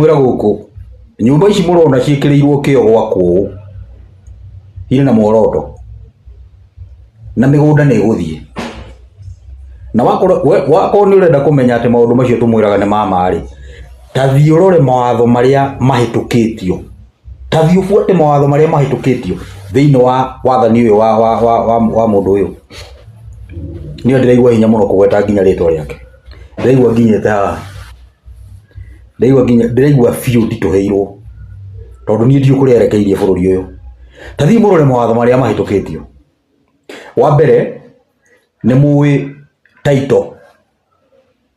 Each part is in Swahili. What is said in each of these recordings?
ndimwira guku nyumba ici murona ciikirirwo kio gwakwo iri na muoroto na migunda ni guthie na wako ni urenda kumenya ati maundu macio tumwiraga ni mamari tathii urore mawatho maria mahitukitio tathii ufuate mawatho maria mahitukitio thiini wa wathani uyu wa mundu uyu ni ndiraigua hinya muno kugweta nginya ritwa riake ndiraigua nginya ta ndiraigua fiu ndituheirwo tondu ni ndio kurerekeirie bururi uyu tathii murore mawatho maria mahitukitio wa mbere ni muwi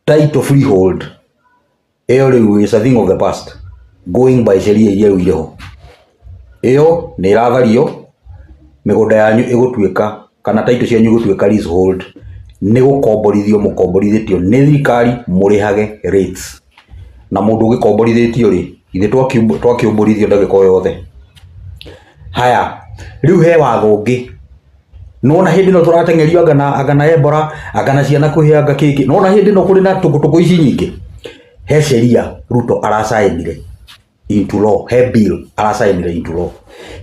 title freehold ero is a thing of the past going by sheria iria iriho iyo ni irathario migunda yanyu igutuika kana title cianyu igutuika leasehold ni gukomborithio mukomborithitio ni thirikari murihage rates na mundu ugikomborithitio ri ithe twakiumborithio ndagiko yothe haya riu he watho ungi nona hindi no turatengerio agana ebora agana ciana kuhianga kiki nona hindi no kuri na tukutuku ici nyingi he sheria Ruto arasainire into law he bill arasainire into law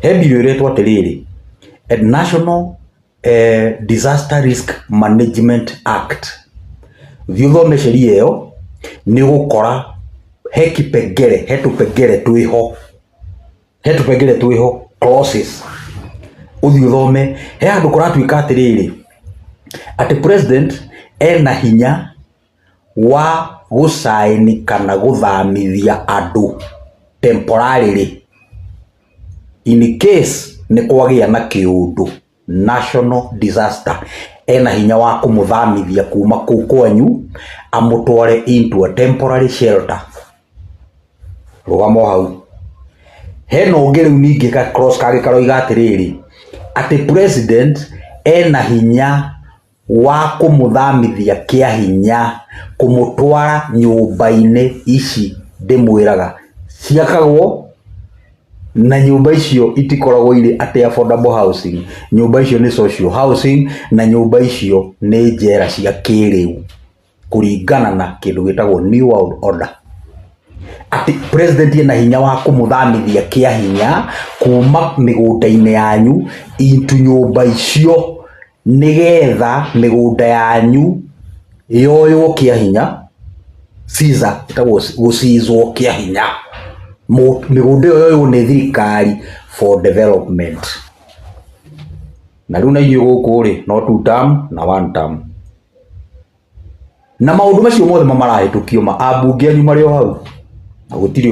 he bill iretwa atiriri National Disaster Risk Management Act thithome sheria iyo ni gukora he kipengere twiho clauses uthi uthome he andu kuratuika atiriri ati president ena hinya wa gusaini kana guthamithia andu temporarily in case ni kwagia na kiundu national disaster ena hinya wa kumuthamithia kuma kuu kwanyu amutware into a temporary shelter rugamo hau he no ngere ningi ka cross kage karoiga atiriri ati president ena hinya wa kumuthamithia kia hinya kumutwara nyumba-ini ici ndimwiraga ciakagwo na nyumba icio itikoragwo iri ati affordable housing nyumba icio ni social housing na nyumba icio ni njera cia kiriu kuringana na kindu gitagwo new world order ati president ena hinya wa kumuthamithia kia hinya kuma migunda-ini yanyu into nyumba icio nigetha migunda yanyu yoyo kia hinya siza itagwo gusizwo kia hinya migunda yoyo ni thirikari for development na riu na inyuĩ gũkũ ri no 2 term na 1 term na maundu macio mothe mamarahitukio ma ambunge anyu mari o hau na gutiri